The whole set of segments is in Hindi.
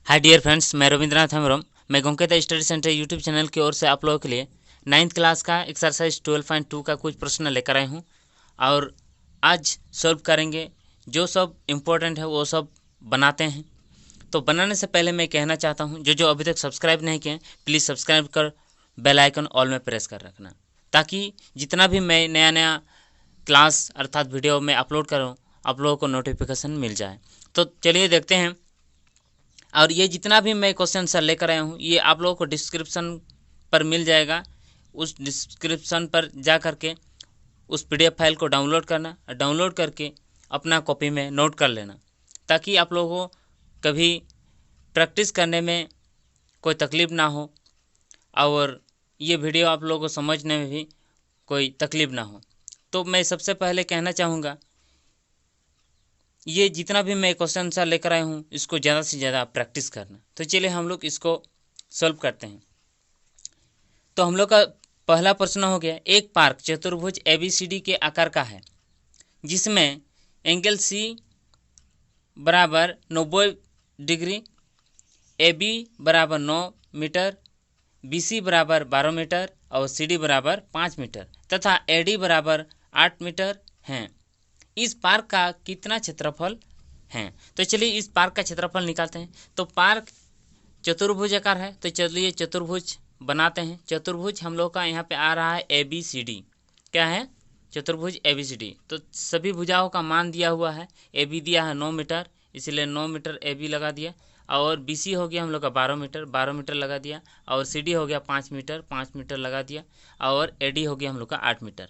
हाय डियर फ्रेंड्स, मैं रविंद्रनाथ हेम्ब्रम। मैं गोंकेता स्टडी सेंटर यूट्यूब चैनल की ओर से आप लोगों के लिए 9th क्लास का एक्सरसाइज 12.2 का कुछ प्रश्न लेकर आए हूँ और आज सॉल्व करेंगे। जो सब इम्पोर्टेंट है वो सब बनाते हैं। तो बनाने से पहले मैं कहना चाहता हूँ, जो जो अभी तक सब्सक्राइब नहीं किए प्लीज़ सब्सक्राइब कर बेल आइकन ऑल में प्रेस कर रखना, ताकि जितना भी मैं नया नया क्लास अर्थात वीडियो में अपलोड करूँ आप लोगों को नोटिफिकेशन मिल जाए। तो चलिए देखते हैं। और ये जितना भी मैं क्वेश्चन आंसर लेकर आया हूँ ये आप लोगों को डिस्क्रिप्शन पर मिल जाएगा। उस डिस्क्रिप्शन पर जा करके उस पीडीएफ फाइल को डाउनलोड करना, डाउनलोड करके अपना कॉपी में नोट कर लेना, ताकि आप लोगों को कभी प्रैक्टिस करने में कोई तकलीफ़ ना हो और ये वीडियो आप लोगों को समझने में भी कोई तकलीफ़ ना हो। तो मैं सबसे पहले कहना चाहूँगा, ये जितना भी मैं क्वेश्चन आंसर लेकर आया हूँ इसको ज़्यादा से ज़्यादा प्रैक्टिस करना। तो चलिए हम लोग इसको सॉल्व करते हैं। तो हम लोग का पहला प्रश्न हो गया, एक पार्क चतुर्भुज ABCD के आकार का है जिसमें एंगल C बराबर 90 डिग्री, AB बराबर 9 मीटर, BC बराबर 12 मीटर और CD बराबर 5 मीटर तथा AD बराबर 8 मीटर हैं। इस पार्क का कितना क्षेत्रफल है? तो चलिए इस पार्क का क्षेत्रफल निकालते हैं। तो पार्क चतुर्भुज आकार है, तो चलिए चतुर्भुज बनाते हैं। चतुर्भुज हम लोग का यहाँ पे आ रहा है ABCD। क्या है? चतुर्भुज ABCD। तो सभी भुजाओं का मान दिया हुआ है। AB दिया है 9 मीटर, इसलिए 9 मीटर AB लगा दिया। और BC हो गया हम लोग का 12 मीटर, 12 मीटर लगा दिया। और CD हो गया 5 मीटर, 5 मीटर लगा दिया। और AD हो गया हम लोग का 8 मीटर।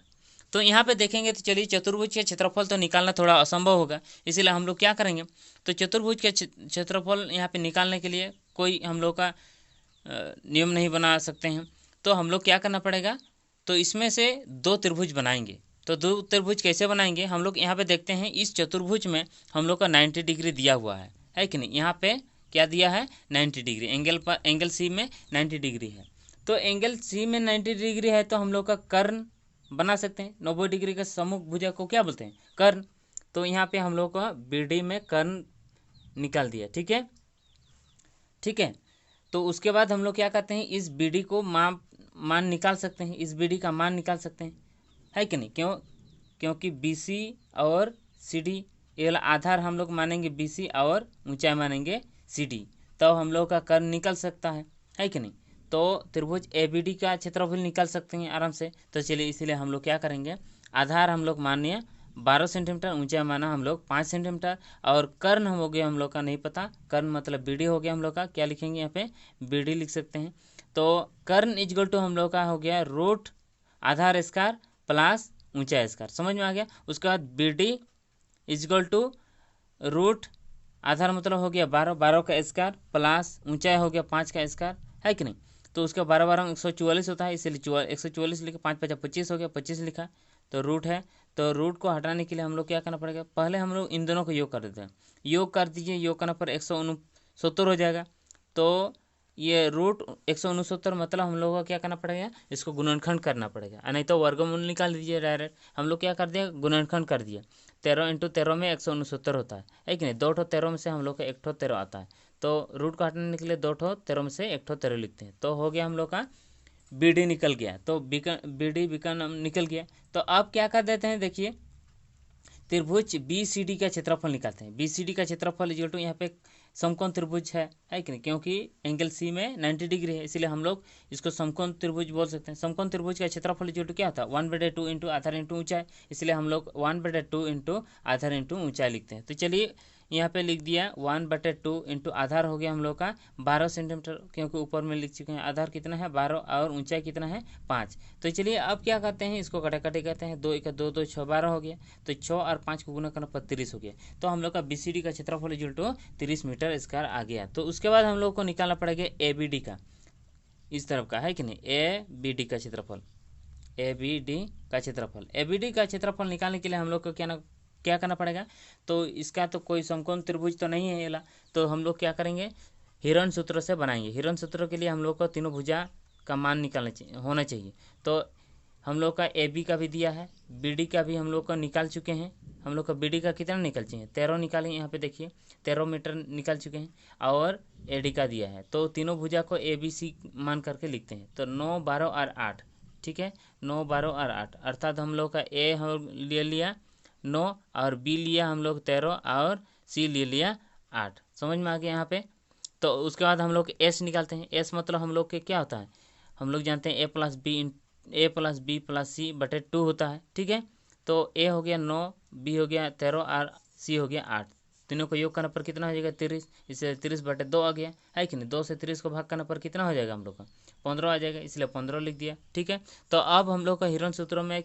तो यहाँ पे देखेंगे तो चलिए चतुर्भुज के क्षेत्रफल तो निकालना थोड़ा असंभव होगा, इसीलिए हम लोग क्या करेंगे, तो चतुर्भुज के क्षेत्रफल यहाँ पे निकालने के लिए कोई हम लोग का नियम नहीं बना सकते हैं। तो हम लोग क्या करना पड़ेगा, तो इसमें से दो त्रिभुज बनाएंगे। तो दो त्रिभुज कैसे बनाएंगे, हम लोग यहाँ पे देखते हैं। इस चतुर्भुज में हम लोग का 90 डिग्री दिया हुआ है कि नहीं? यहाँ पे क्या दिया है? 90 डिग्री। एंगल पर एंगल सी में 90 डिग्री है। तो एंगल सी में 90 डिग्री है तो हम लोग का कर्ण बना सकते हैं। 90 डिग्री का सम्मुख भुजा को क्या बोलते हैं? कर्ण। तो यहाँ पे हम लोग का BD में कर्ण निकाल दिया। ठीक है, ठीक है। तो उसके बाद हम लोग क्या करते हैं, इस BD को मान निकाल सकते हैं। इस BD का मान निकाल सकते हैं, है कि नहीं? क्योंकि BC और CD ये वाला आधार हम लोग मानेंगे BC और ऊंचाई मानेंगे CD, तो हम लोग का कर्ण निकल सकता है कि नहीं? तो त्रिभुज ABD का क्षेत्रफल निकाल सकते हैं आराम से। तो चलिए इसलिए हम लोग क्या करेंगे, आधार हम लोग मानिए 12 सेंटीमीटर, ऊंचाई माना हम लोग 5 सेंटीमीटर और कर्ण हो गया हम लोग का नहीं पता, कर्ण मतलब BD हो गया हम लोग का। क्या लिखेंगे यहाँ पे? BD लिख सकते हैं। तो कर्ण इजगल टू हम लोग का हो गया रूट आधार स्क्वायर प्लस ऊंचाई स्क्वायर। समझ में आ गया? उसके बाद BD इजगल टू रूट आधार मतलब हो गया 12, 12 का स्क्वायर प्लस ऊंचाई हो गया 5 का स्क्वायर, है कि नहीं? तो उसका 12 12 144 होता है, इसलिए 144 लिखा, 5 5 25 हो गया, 25 लिखा। तो रूट है, तो रूट को हटाने के लिए हम लोग क्या करना पड़ेगा, पहले हम लोग इन दोनों को योग कर देते हैं। योग कर दीजिए, योग करने पर 169 हो जाएगा। तो ये रूट 169 मतलब हम लोगों को क्या करना पड़ेगा, इसको गुणनखंड करना पड़ेगा, नहीं तो वर्गमूल निकाल दीजिए डायरेक्ट। हम लोग क्या कर दिया, गुणनखंड कर दिया। 13 × 13 में 169 होता है कि नहीं? 2 ठो 13 में से हम लोग का 1 ठो 13 आता है। तो रूट को हटाने के लिए 2 ठो 13 में से 1 ठो 13 लिखते हैं। तो हो गया हम लोग का BD निकल गया। तो BD विकर्ण निकल गया। तो अब क्या कर देते हैं, देखिए त्रिभुज BCD का क्षेत्रफल निकालते हैं। BCD का क्षेत्रफल इक्वल टू यहाँ पे समकोण त्रिभुज है कि नहीं? क्योंकि एंगल C में 90 डिग्री है, इसलिए हम लोग इसको समकोण त्रिभुज बोल सकते हैं। समकोण त्रिभुज का क्षेत्रफल इक्वल टू क्या होता है? 1/2 इंटू आधार इंटू ऊंचाई, इसलिए हम लोग 1/2 इंटू आधार इंटू ऊंचाई लिखते हैं। तो चलिए यहाँ पे लिख दिया 1/2 इंटू आधार हो गया हम लोग का 12 सेंटीमीटर, क्योंकि ऊपर में लिख चुके हैं। आधार कितना है? 12 और ऊंचाई कितना है? 5। तो चलिए अब क्या करते हैं, इसको कटाकटी करते हैं। 2 1 2 2 6 12 हो गया। तो 6 और 5 को गुना करने पर 30 हो गया। तो हम लोग का BCD का क्षेत्रफल इक्वल टू 30 मीटर स्क्वायर आ गया। तो उसके बाद हम लोग को निकालना पड़ेगा ABD का, इस तरफ का, है कि नहीं? ABD का क्षेत्रफल, ABD का क्षेत्रफल। ABD का क्षेत्रफल निकालने के लिए हम लोग को क्या करना पड़ेगा, तो इसका तो कोई समकोण त्रिभुज तो नहीं है ये ला, तो हम लोग क्या करेंगे, हिरण सूत्र से बनाएंगे। हिरण सूत्र के लिए हम लोग को तीनों भुजा का मान निकालना चाहिए, होना चाहिए। तो हम लोग का ए बी का भी दिया है, बी डी का भी हम लोग का निकाल चुके हैं। हम लोग का बी डी का कितना निकल चुके हैं, 13 निकाले, यहाँ पे देखिए 13 मीटर निकाल चुके हैं, और ए डी का दिया है। तो तीनों भुजा को ए बी सी मान करके लिखते हैं। तो 9, 12 और 8, ठीक है, 9, 12 और 8, अर्थात हम लोग का ए हम ले लिया 9 और बी लिया हम लोग 13 और सी ले लिया 8। समझ में आ गया यहाँ पे। तो उसके बाद हम लोग एस निकालते हैं। एस मतलब हम लोग के क्या होता है, हम लोग जानते हैं ए प्लस बी प्लस सी बटे 2 होता है, ठीक है। तो ए हो गया 9, बी हो गया 13 और सी हो गया 8। तीनों को योग करने पर कितना हो जाएगा 30, इसलिए 30 बटे 2 आ गया है कि नहीं। 2 से 30 को भाग करने पर कितना हो जाएगा हम लोग का 15 आ जाएगा, इसलिए 15 लिख दिया, ठीक है। तो अब हम लोग का हिरन सूत्रों में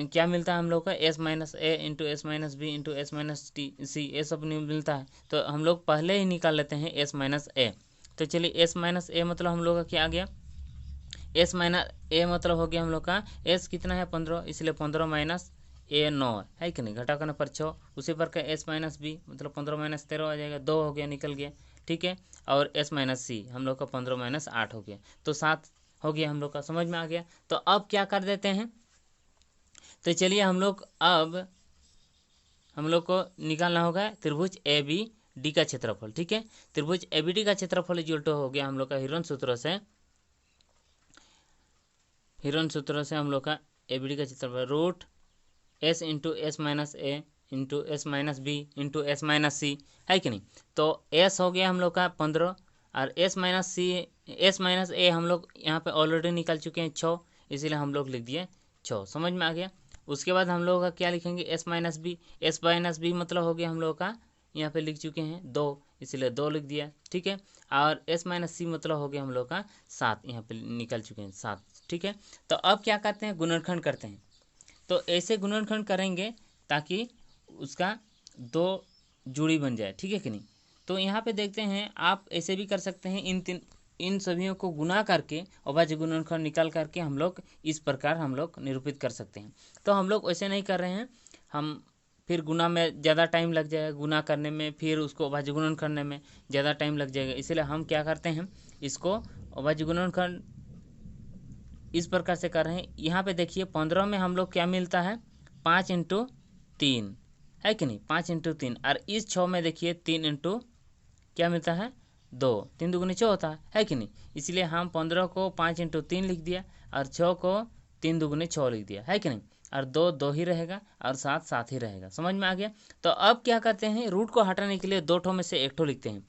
क्या मिलता है हम लोग का, s minus a into s minus b into s minus t c, ये सब मिलता है। तो हम लोग पहले ही निकाल लेते हैं एस माइनस ए। तो चलिए एस माइनस ए मतलब हम लोग का क्या आ गया, एस माइनस ए मतलब हो गया हम लोग का एस कितना है 15, इसलिए 15 माइनस ए 9 है कि नहीं, घटा करने पर 6। उसी पर का एस माइनस बी मतलब 15 माइनस 13 आ जाएगा, 2 हो गया निकल गया, ठीक है। और एस माइनस सी हम लोग का 15 माइनस 8 हो गया, तो 7 हो गया हम लोग का, समझ में आ गया। तो अब क्या कर देते हैं, तो चलिए हम लोग को निकालना होगा त्रिभुज ए बी डी का क्षेत्रफल, ठीक है। त्रिभुज ए बी डी का क्षेत्रफल इक्वल टू हो गया हम लोग का हिरन सूत्र से हम लोग का ए बी डी का क्षेत्रफल root s into s minus a into s minus b into s minus c, है कि नहीं। तो एस हो गया हम लोग का 15 और एस माइनस ए हम लोग यहाँ पे ऑलरेडी निकाल चुके हैं 6, इसीलिए हम लोग लिख दिए 6। समझ में आ गया। उसके बाद हम लोग का क्या लिखेंगे, एस माइनस बी मतलब हो गया हम लोग का यहाँ पे लिख चुके हैं 2, इसलिए 2 लिख दिया, ठीक है। और एस माइनस सी मतलब हो गया हम लोग का 7, यहाँ पे निकल चुके हैं 7, ठीक है। तो अब क्या करते हैं, गुणनखंड करते हैं। तो ऐसे गुणनखंड करेंगे ताकि उसका 2 जोड़ी बन जाए, ठीक है कि नहीं। तो यहाँ पे देखते हैं, आप ऐसे भी कर सकते हैं, इन सभी को गुना करके अभाज्य गुणनखंड निकाल करके हम लोग इस प्रकार हम लोग निरूपित कर सकते हैं। तो हम लोग वैसे नहीं कर रहे हैं, हम फिर गुना में ज़्यादा टाइम लग जाएगा, गुना करने में, फिर उसको अभाज्य गुणन करने में ज़्यादा टाइम लग जाएगा, इसलिए हम क्या करते हैं, इसको अभाज्य गुणनखंड इस प्रकार से कर रहे हैं। यहाँ पे देखिए 15 में हम लोग क्या मिलता है, 5 इंटू 3, है कि नहीं, 5 इंटू 3। और इस 6 में देखिए 3 इंटू क्या मिलता है 2, 3 दूगुनी 6 होता है कि नहीं। इसलिए हम 15 को 5 इंटू 3 लिख दिया और 6 को 3 दूगुनी 6 लिख दिया, है कि नहीं। और 2 2 ही रहेगा और 7 7 ही रहेगा, समझ में आ गया। तो अब क्या करते हैं, रूट को हटाने के लिए 2 ठो में से 1 ठो लिखते हैं।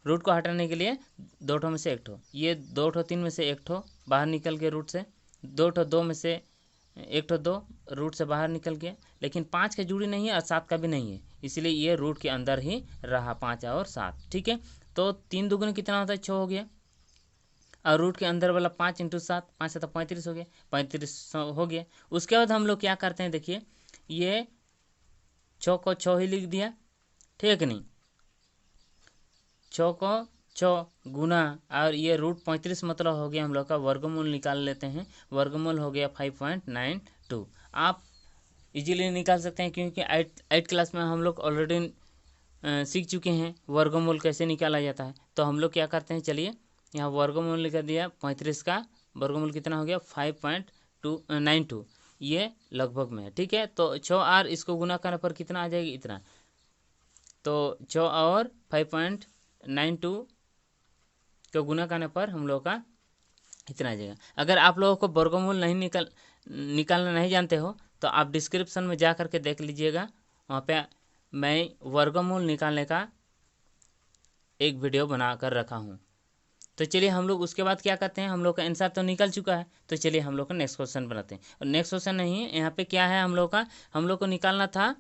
रूट को हटाने के लिए 2 ठो में से 1 ठो, ये 2 ठो 3 में से 1 ठो बाहर निकल गया रूट से, 2 ठो 2 में से 1 ठो 2 रूट से बाहर निकल गया। लेकिन 5 का जुड़ी नहीं है और 7 का भी नहीं है, इसलिए ये रूट के अंदर ही रहा 5 और 7, ठीक है। तो 3 दूगुने कितना होता है 6 हो गया, और रूट के अंदर वाला 5 इंटू 7, 5 7 35 हो गया, 35 हो गया। उसके बाद हम लोग क्या करते हैं, देखिए ये 6 को 6 ही लिख दिया, ठीक है नहीं, 6 को 6 गुना, और ये रूट 35 मतलब हो गया हम लोग का वर्गमूल निकाल लेते हैं। वर्गमूल हो गया 5.92। आप इजीली निकाल सकते हैं, क्योंकि 8 क्लास में हम लोग ऑलरेडी सीख चुके हैं वर्गमूल कैसे निकाला जाता है। तो हम लोग क्या करते हैं, चलिए यहाँ वर्गमूल लिख दिया, 35 का वर्गमूल कितना हो गया 5.92, ये लगभग में है, ठीक है। तो 6 और इसको गुना करने पर कितना आ जाएगी, इतना। तो 6 और 5.92 को गुना करने पर हम लोग का इतना आ जाएगा। अगर आप लोगों को वर्गमूल नहीं निकालना नहीं जानते हो, तो आप डिस्क्रिप्शन में जा करके देख लीजिएगा, वहाँ पे मैं वर्गमूल निकालने का एक वीडियो बना कर रखा हूँ। तो चलिए हम लोग उसके बाद क्या करते हैं, हम लोग का आंसर तो निकल चुका है, तो चलिए हम लोग का नेक्स्ट क्वेश्चन बनाते हैं। और नेक्स्ट क्वेश्चन नहीं है, यहाँ पे क्या है, हम लोग को निकालना था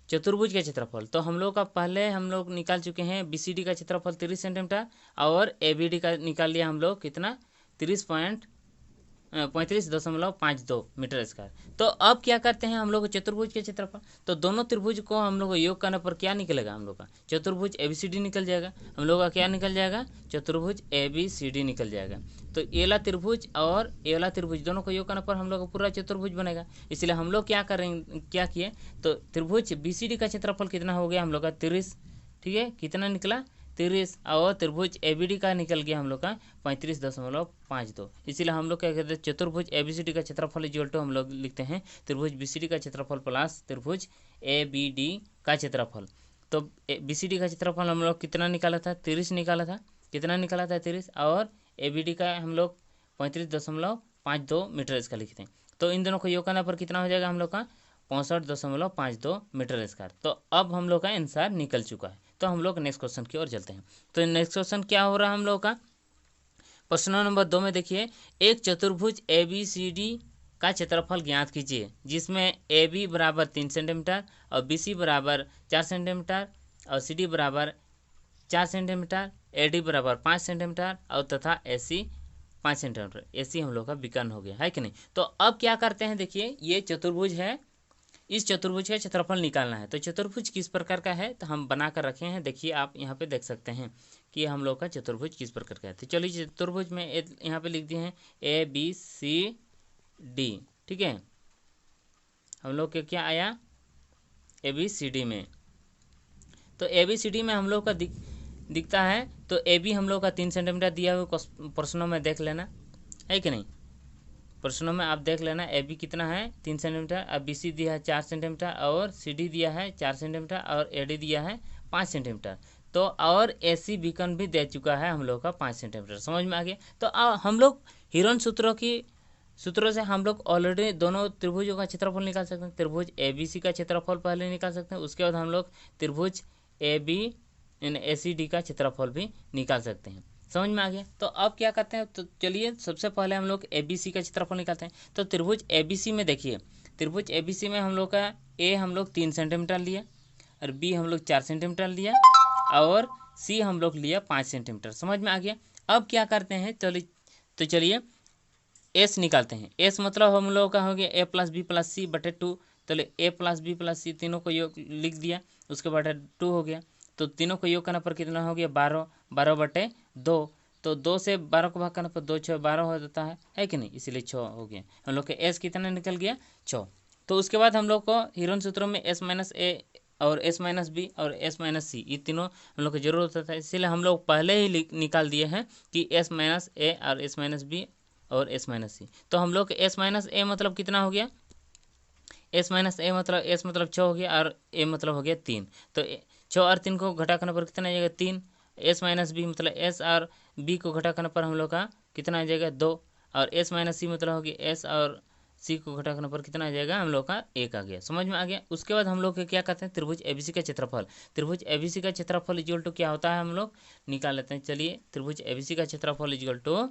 चतुर्भुज का क्षेत्रफल। तो हम लोग का पहले हम लोग निकाल चुके हैं BCD का क्षेत्रफल 30 सेंटीमीटर, और ABD का निकाल लिया हम लोग कितना 35.52 मीटर स्क्वायर। तो अब क्या करते हैं हम लोग चतुर्भुज के क्षेत्रफल। तो दोनों त्रिभुज को हम लोग योग करने पर क्या निकलेगा, हम लोग का चतुर्भुज ABCD निकल जाएगा। हम लोग का क्या निकल जाएगा, चतुर्भुज ABCD निकल जाएगा। तो एला त्रिभुज और एला त्रिभुज दोनों को योग करने पर हम लोग का पूरा चतुर्भुज बनेगा। इसलिए हम लोग क्या करेंगे, क्या किए, तो त्रिभुज BCD का क्षेत्रफल कितना हो गया हम लोग का 30, ठीक है, कितना निकला 30 और त्रिभुज एबीडी का निकल गया हम लोग का 35.52। इसीलिए हम लोग क्या कहते हैं, चतुर्भुज एबीसीडी का क्षेत्रफल इक्वल टू हम लोग लिखते हैं त्रिभुज बीसीडी का क्षेत्रफल प्लस त्रिभुज एबीडी का क्षेत्रफल। तो बीसीडी का क्षेत्रफल हम लोग कितना निकाला था, 30 निकाला था। कितना निकाला था, 30, और एबीडी का हम लोग 35.52 मीटर इसका लिखते हैं। तो इन दोनों को योग करने पर कितना हो जाएगा हम लोग का 65.52 मीटर स्क्वायर। तो अब हम लोग का आंसर निकल चुका है। तो हम लोग नेक्स्ट क्वेश्चन की ओर चलते हैं। तो नेक्स्ट क्वेश्चन क्या हो रहा है हम लोग का, प्रश्न नंबर 2 में देखिए, एक चतुर्भुज एबीसीडी का क्षेत्रफल ज्ञात कीजिए जिसमें ए बी बराबर 3 सेंटीमीटर और बी सी बराबर 4 सेंटीमीटर और सी डी बराबर 4 सेंटीमीटर, ए डी बराबर 5 सेंटीमीटर और तथा ए सी 5 सेंटीमीटर। ए सी हम लोग का विकर्ण हो गया है कि नहीं। तो अब क्या करते हैं, देखिए ये चतुर्भुज है, इस चतुर्भुज का क्षेत्रफल निकालना है। तो चतुर्भुज किस प्रकार का है तो हम बना कर रखे हैं, देखिए आप यहाँ पे देख सकते हैं कि हम लोग का चतुर्भुज किस प्रकार का है। तो चलिए चतुर्भुज में यहाँ पे लिख दिए हैं ए बी सी डी, ठीक है। हम लोग के क्या आया ए बी सी डी में, तो ए बी सी डी में हम लोग का दिखता है। तो ए बी हम लोग का 3 सेंटीमीटर दिया हुआ प्रश्नों में देख लेना है कि नहीं, प्रश्नों में आप देख लेना ए बी कितना है 3 सेंटीमीटर, अब बी सी दिया है 4 सेंटीमीटर और सी डी दिया है 4 सेंटीमीटर और ए डी दिया है 5 सेंटीमीटर। तो और ए सी विकर्ण भी दे चुका है हम लोग का 5 सेंटीमीटर। समझ में आ गया। तो हम लोग हिरोन सूत्रों से हम लोग ऑलरेडी दोनों त्रिभुजों का क्षेत्रफल निकाल सकते हैं। त्रिभुज ए बी सी का क्षेत्रफल पहले निकाल सकते हैं, उसके बाद हम लोग त्रिभुज A B A C D का क्षेत्रफल भी निकाल सकते हैं। समझ में आ गया। तो अब क्या करते हैं, तो चलिए सबसे पहले हम लोग ए बी सी का क्षेत्रफल निकालते हैं। तो त्रिभुज ए बी सी में देखिए, त्रिभुज ए बी सी में हम लोग का ए हम लोग 3 सेंटीमीटर लिया और बी हम लोग 4 सेंटीमीटर लिया और सी हम लोग लिया 5 सेंटीमीटर। समझ में आ गया। अब क्या करते हैं, चलिए एस निकालते हैं। एस मतलब हम लोग का हो गया ए प्लस बी प्लस सी बटे 2। चलिए ए प्लस बी प्लस सी तीनों को योग लिख दिया, उसके बटे 2 हो गया। तो तीनों को योग करने पर कितना हो गया 12 बटे 2। तो 2 से 12 को भाग करने पर 2 6 12 हो जाता है कि नहीं, इसीलिए 6 हो गया। हम लोग के एस कितना निकल गया 6। तो उसके बाद हम लोग को हिरोन सूत्रों में एस माइनस ए और एस माइनस बी और एस माइनस सी ये तीनों हम लोग को जरूरत होता है, इसीलिए हम लोग पहले ही निकाल दिए हैं कि एस माइनस ए और एस माइनस बी और एस माइनस सी। तो हम लोग एस माइनस ए मतलब कितना हो गया, एस माइनस ए मतलब एस मतलब 6 हो गया और ए मतलब हो गया 3। तो 6 और 3 को घटा करने पर कितना आ जाएगा 3। एस माइनस बी मतलब एस और बी को घटा करने पर हम लोग का कितना आ जाएगा 2 और एस माइनस सी मतलब होगी एस और सी को घटा करने पर कितना आ जाएगा हम लोग का 1 आ गया। समझ में आ गया। उसके बाद हम लोग क्या करते हैं, त्रिभुज एबीसी का क्षेत्रफल। त्रिभुज एबीसी का क्षेत्रफल इक्वल टू क्या होता है हम लोग निकाल लेते हैं। चलिए त्रिभुज एबीसी का क्षेत्रफल equal to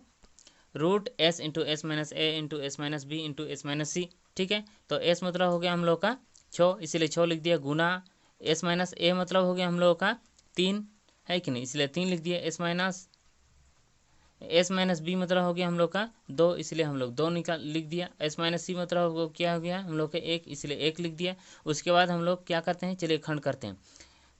root s into s minus a into s minus b into s minus c, ठीक है। तो एस मतलब हो गया हम लोग का 6, इसीलिए 6 लिख दिया, गुना एस माइनस ए मतलब हो गया हम लोग का 3 है कि नहीं, इसलिए 3 लिख दिया। एस माइनस बी मतलब हो गया हम लोग का 2, इसलिए हम लोग 2 लिख दिया। एस माइनस सी मतलब क्या हो गया हम लोग का 1, इसलिए 1 लिख दिया। उसके बाद हम लोग क्या करते हैं, चलिए खंड करते हैं।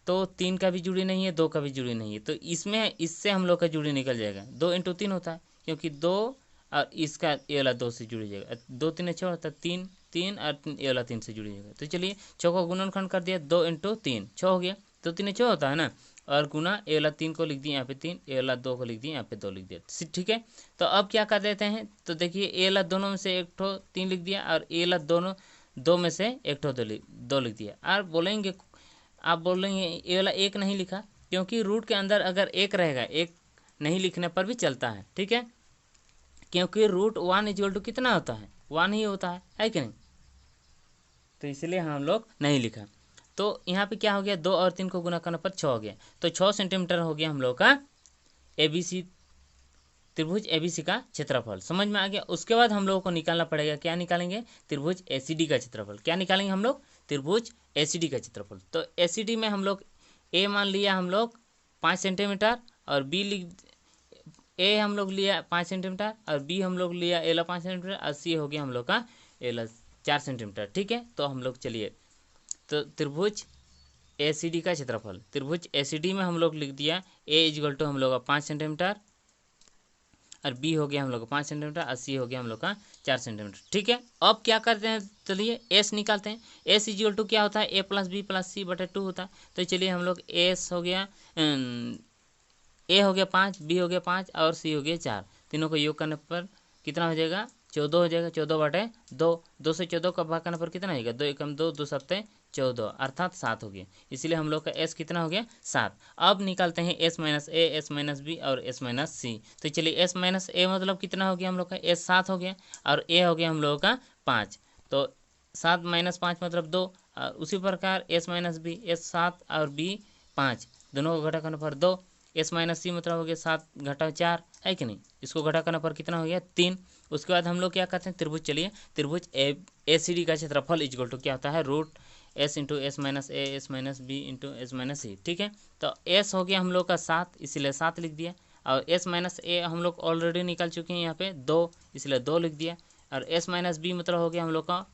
तो 3 का भी जुड़ी नहीं है, 2 का भी जुड़ी नहीं है, तो इससे हम लोग का जुड़ी निकल जाएगा। 2 इंटू 3 होता है, क्योंकि 2 और इसका ये वाला 2 से जुड़ी जाएगा। 2 3 6 होता है, 3 और ये वाला 3 से जुड़ी जाएगा। तो चलिए 6 को गुणनखंड कर दिया, 2 इंटू 3 6 हो गया। 2 3 6 होता है ना, और गुना ए वाला 3 को लिख दिया यहाँ पे 3, ए वाला 2 को लिख दिया यहाँ पे 2 लिख दिया, ठीक है। तो अब क्या कर देते हैं, तो देखिए ए वाला दोनों में से 1 ठो 3 लिख दिया और ए वाला दोनों 2 में से 1 ठो 2 लिख दिया। और आप बोलेंगे ए वाला 1 नहीं लिखा, क्योंकि रूट के अंदर अगर 1 रहेगा 1 नहीं लिखने पर भी चलता है, ठीक है, क्योंकि रूट 1 इक्वल टू कितना होता है 1 ही होता है कि नहीं, तो इसलिए हम लोग नहीं लिखा। तो यहाँ पे क्या हो गया, 2 और 3 को गुना करने पर 6 हो गया। तो 6 सेंटीमीटर हो गया हम लोग का एबीसी त्रिभुज एबीसी का क्षेत्रफल। समझ में आ गया। उसके बाद हम लोगों को निकालना पड़ेगा, क्या निकालेंगे, त्रिभुज एसीडी का क्षेत्रफल। क्या निकालेंगे हम लोग, त्रिभुज एसीडी का क्षेत्रफल। तो एसीडी में हम लोग ए मान लिया हम लोग 5 सेंटीमीटर और बी ए हम लोग लिया 5 सेंटीमीटर और बी हम लोग लिया एला 5 सेंटीमीटर और सी हो गया हम लोग का एला 4 सेंटीमीटर, ठीक है। तो हम लोग चलिए, तो त्रिभुज एसीडी का क्षेत्रफल, त्रिभुज एसीडी में हम लोग लिख दिया ए इक्वल टू हम लोग का 5 सेंटीमीटर और बी हो गया हम लोग का 5 सेंटीमीटर और सी हो गया हम लोग का 4 सेंटीमीटर, ठीक है। अब क्या करते हैं, चलिए एस निकालते हैं। एस इक्वल टू क्या होता है, ए प्लस बी प्लस सी बटे 2 होता है। तो चलिए हम लोग एस हो गया ए हो गया 5, बी हो गया 5 और सी हो गया 4। तीनों को योग करने पर कितना हो जाएगा? 14 हो जाएगा। 14/2, 2 से 14 का भाग करने पर कितना आएगा? 2 एकम 2, 2 सत्ते 14 अर्थात 7 हो गया। इसलिए हम लोग का एस कितना हो गया? 7। अब निकालते हैं S minus a, s minus B और एस माइनस सी। तो चलिए एस माइनस ए मतलब कितना हो गया हम लोग का? एस 7 हो गया और ए हो गया हम लोगों का 5। तो 7 माइनस 5 मतलब 2। और उसी प्रकार एस माइनस बी, एस 7 और बी 5, दोनों को घटा करने पर 2। एस माइनस सी मतलब हो गया 7 घटा 4, है कि नहीं? इसको घटा करने पर कितना हो गया? 3। उसके बाद हम लोग क्या करते हैं? त्रिभुज, चलिए त्रिभुज ए सी डी का क्षेत्रफल इक्वल टू क्या होता है? Root s into s minus a, s minus b into s minus c. ठीक है, तो एस हो गया हम लोग का 7, इसलिए 7 लिख दिया। और एस माइनस ए हम लोग ऑलरेडी निकाल चुके हैं यहाँ पे 2, इसलिए 2 लिख दिया। और एस माइनस बी मतलब हो गया हम लोग का,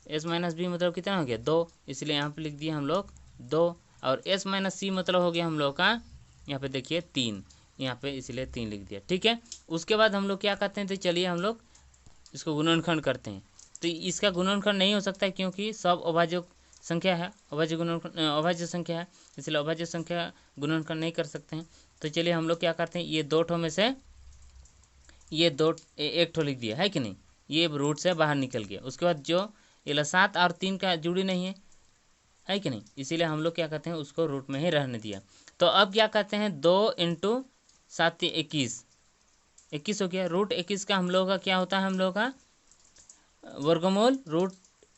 एस माइनस बी मतलब कितना हो गया? 2, इसलिए यहाँ पे लिख दिया हम लोग 2। और एस माइनस सी मतलब हो गया हम लोग का, यहाँ पे देखिए 3, यहाँ पे इसलिए 3 लिख दिया। ठीक है, उसके बाद हम लोग क्या करते हैं? तो चलिए हम लोग इसको गुणनखंड करते हैं। तो इसका गुणनखंड नहीं हो सकता है क्योंकि सब अभाज्य संख्या है, अभाज्य संख्या है, इसलिए अभाज्य संख्या गुणनखंड नहीं कर सकते हैं। तो चलिए हम लोग क्या करते हैं? ये 2 ठो में से ये 2 एक ठो लिख दिया, है कि नहीं? ये रूट से बाहर निकल गया। उसके बाद जो ये 7 और 3 का जुड़ी नहीं है कि नहीं? इसीलिए हम लोग क्या करते हैं? उसको रूट में ही रहने दिया। तो अब क्या करते हैं? 2 इंटू 7 21, 21 हो गया। रूट 21 का हम लोग का क्या होता है? हम लोग का वर्गमूल। रूट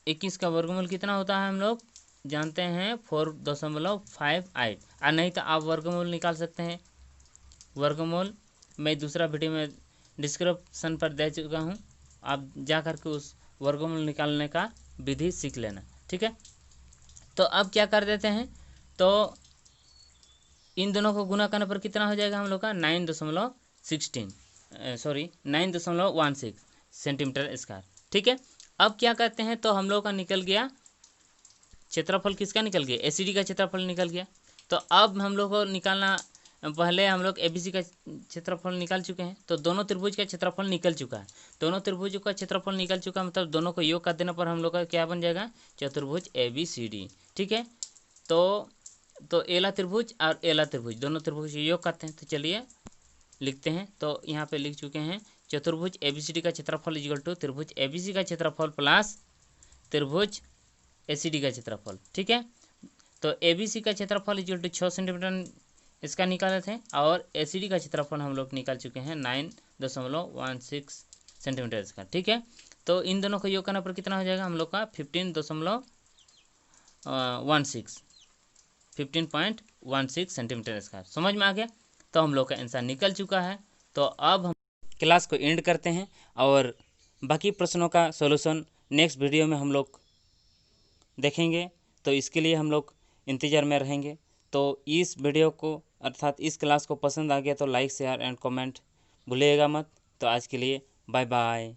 21 का वर्गमूल कितना होता है? हम लोग जानते हैं 4.58। और नहीं तो आप वर्गमूल निकाल सकते हैं। वर्गमूल मैं दूसरा वीडियो में डिस्क्रिप्शन पर दे चुका हूँ, आप जा करके उस वर्गमूल निकालने का विधि सीख लेना। ठीक है, तो अब क्या कर देते हैं? तो इन दोनों को गुना करने पर कितना हो जाएगा हम लोग का? 9.16 सेंटीमीटर स्क्वायर। ठीक है, अब क्या करते हैं? तो हम लोग का निकल गया क्षेत्रफल, किसका निकल गया? एसीडी का क्षेत्रफल निकल गया। तो अब हम लोग को निकालना, पहले हम लोग एबीसी का क्षेत्रफल निकाल चुके हैं, तो दोनों त्रिभुज का क्षेत्रफल निकल चुका है। दोनों त्रिभुजों का क्षेत्रफल निकल चुका मतलब दोनों को योग कर देने पर हम लोग का क्या बन जाएगा? चतुर्भुज ABCD। ठीक है, तो एला त्रिभुज और एला त्रिभुज दोनों त्रिभुज योग करते हैं। तो चलिए लिखते हैं। तो यहाँ पे लिख चुके हैं चतुर्भुज ABCD का क्षेत्रफल इक्वल टू त्रिभुज ABC का क्षेत्रफल प्लस त्रिभुज ACD का क्षेत्रफल। ठीक है, तो ABC का क्षेत्रफल इक्वल टू 6 सेंटीमीटर इसका निकाले थे और ACD का क्षेत्रफल हम लोग निकाल चुके हैं 9.16 सेंटीमीटर इसका। ठीक है, तो इन दोनों को योग करने पर कितना हो जाएगा हम लोग का? 15.16 सेंटीमीटर स्क्वायर। समझ में आ गया? तो हम लोग का आंसर निकल चुका है। तो अब हम क्लास को एंड करते हैं और बाकी प्रश्नों का सॉल्यूशन नेक्स्ट वीडियो में हम लोग देखेंगे। तो इसके लिए हम लोग इंतज़ार में रहेंगे। तो इस वीडियो को अर्थात इस क्लास को पसंद आ गया तो लाइक शेयर एंड कमेंट भूलिएगा मत। तो आज के लिए बाय बाय।